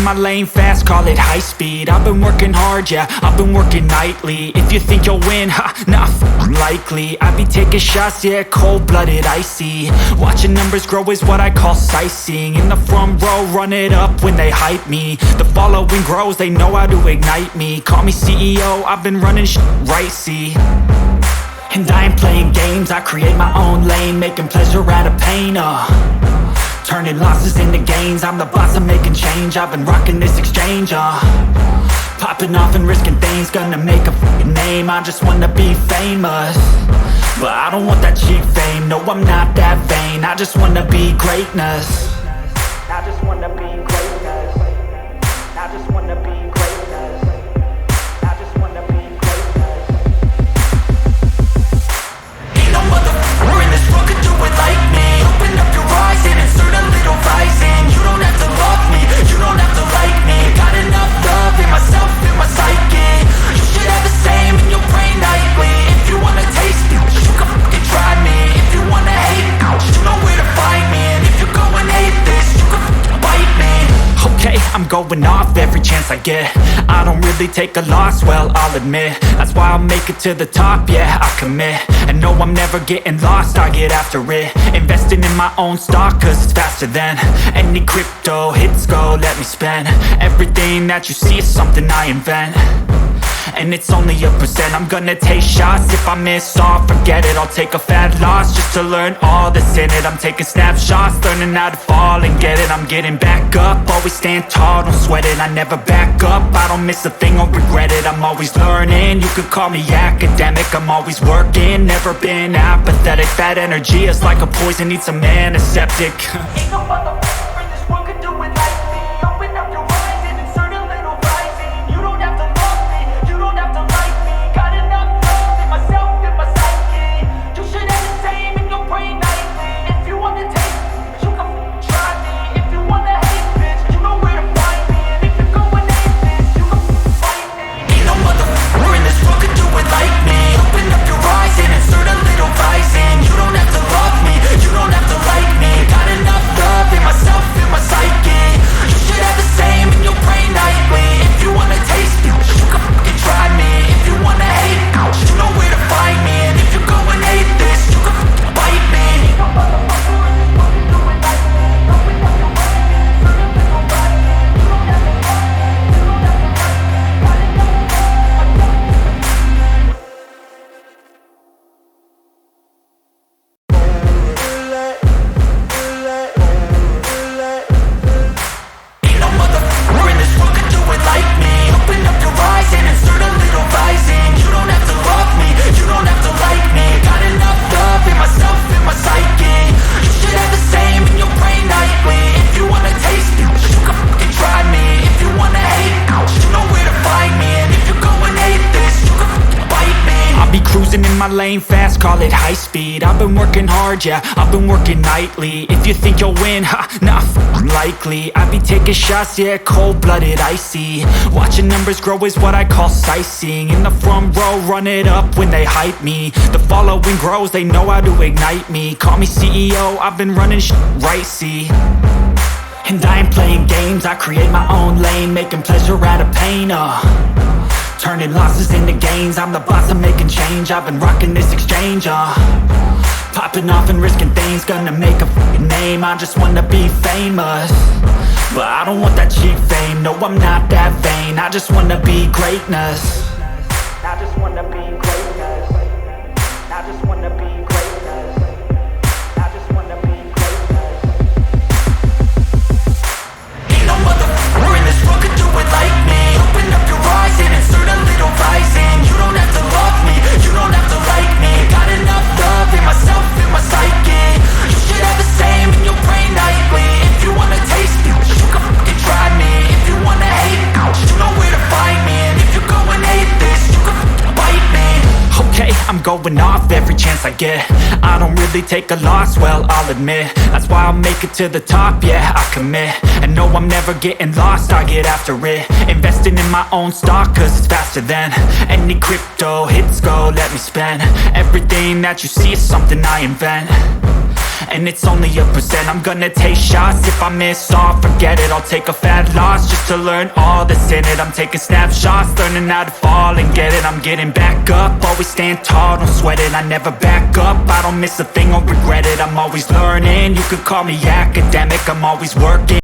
in my lane fast, call it high speed. I've been working hard, yeah, I've been working nightly. If you think you'll win, ha, not likely. I be taking shots, yeah, cold-blooded, icy. Watching numbers grow is what I call sightseeing. In the front row, run it up when they hype me. The following grows, they know how to ignite me. Call me CEO, I've been running right, see. And I ain't playing games, I create my own lane, making pleasure out of pain, turning losses into gains, I'm the boss, I'm making change. I've been rocking this exchange, popping off and risking things, gonna make a fucking name. I just wanna be famous, but I don't want that cheap fame. No, I'm not that vain, I just wanna be greatness. I just wanna be greatness. I just wanna be greatness. I just wanna be greatness. Ain't no motherfucker in this world could do it like me. Open up your eyes and insert a little rising. You don't have to love me, you don't have to like me. Got enough love in myself, in my psyche. You should have the same in your brain nightly. If you wanna taste me, you can fucking try me. If you wanna hate me, you know where to find me. And if you go and hate this, you can fucking bite me. Okay, I'm going off every chance I get. I don't really take a loss, well, I'll admit. That's why I'll make it to the top, yeah, I commit. And no, I'm never getting lost, I get after it. Investing in my own stock, cause it's faster than any crypto hits go, let me spend. Everything that you see is something I invent, and it's only a percent. I'm gonna take shots, if I miss all, forget it. I'll take a fat loss just to learn all that's in it. I'm taking snapshots, learning how to fall and get it. I'm getting back up, always stand tall, don't sweat it. I never back up, I don't miss a thing or regret it. I'm always learning, you could call me academic. I'm always working, never been apathetic. That energy is like a poison, needs some antiseptic. Ain't no motherfucker in this world could do it like me. Open up your eyes and insert a little rising. You don't have to love me, you don't have to like me. Got enough love in myself, in my psyche. You should have the same in your brain nightly. If you wanna taste me, you can try me. If you wanna hate this, you know where to find me. And if you go and hate this, you can fight me. Ain't no motherfucker in this world could do it like me. Open up your eyes and insert a little rising. You don't have to love me, you don't have to like me. Got enough love in myself, in my psyche. You should have the same in your brain nightly. If you wanna taste me, you can fucking try me. If you wanna hate me, you know where to find me. And if you go and hate this, you can fucking bite me. Ain't no motherfucker in this world can do it like me. Open up your eyes and insert a little rising. You don't have to love me, you don't have to like me. Got enough love in myself. Ain't no motherfucker in this world could do it like me. Open up your eyes and insert a little rising. You don't have to love me, you don't have to like me. Got enough love in myself, in my psyche. You should have the same in your brain nightly. If you wanna taste me, you can fucking try me. If you wanna hate me, you know where to find me. And if you go and hate this, you can fucking bite me. I'll be cruising in my lane fast, call it high speed. I've been working hard, yeah, I've been working nightly. If you think you'll win, ha, not likely. I be taking shots, yeah, cold-blooded, icy. Watching numbers grow is what I call sightseeing. In the front row, run it up when they hype me. The following grows, they know how to ignite me. Call me CEO, I've been running right, see. And I ain't playing games, I create my own lane, making pleasure out of pain, turning losses into gains, I'm the boss, I'm making change. I've been rocking this exchange, popping off and risking things, gonna make a fucking name. I just wanna be famous, but I don't want that cheap fame. No, I'm not that vain, I just wanna be greatness. I just wanna be greatness. I just wanna be greatness. I just wanna be greatness. Ain't no motherfucker in this world could do it like me. Open up your eyes and insert a little rising. You don't have to love me, you don't have to like me. Got enough love in myself, in my psyche. You should have the same in your brain nightly. If you wanna taste me, you can fucking try me. If you wanna hate me, you know where to find me. And if you go and hate this, you can fucking bite me. Okay, I'm going off every chance I get. I don't really take a loss, well, I'll admit. That's why I'll make it to the top, yeah, I commit. And no, I'm never getting lost, I get after it. Investing in my own stock, cause it's faster than any crypto hits go, let me spend. Everything that you see is something I invent, and it's only a percent. I'm gonna take shots, if I miss all, forget it. I'll take a fat loss just to learn all that's in it. I'm taking snapshots, learning how to fall and get it. I'm getting back up, always stand tall, don't sweat it. I never back up, I don't miss a thing or regret it. I'm always learning, you could call me academic. I'm always working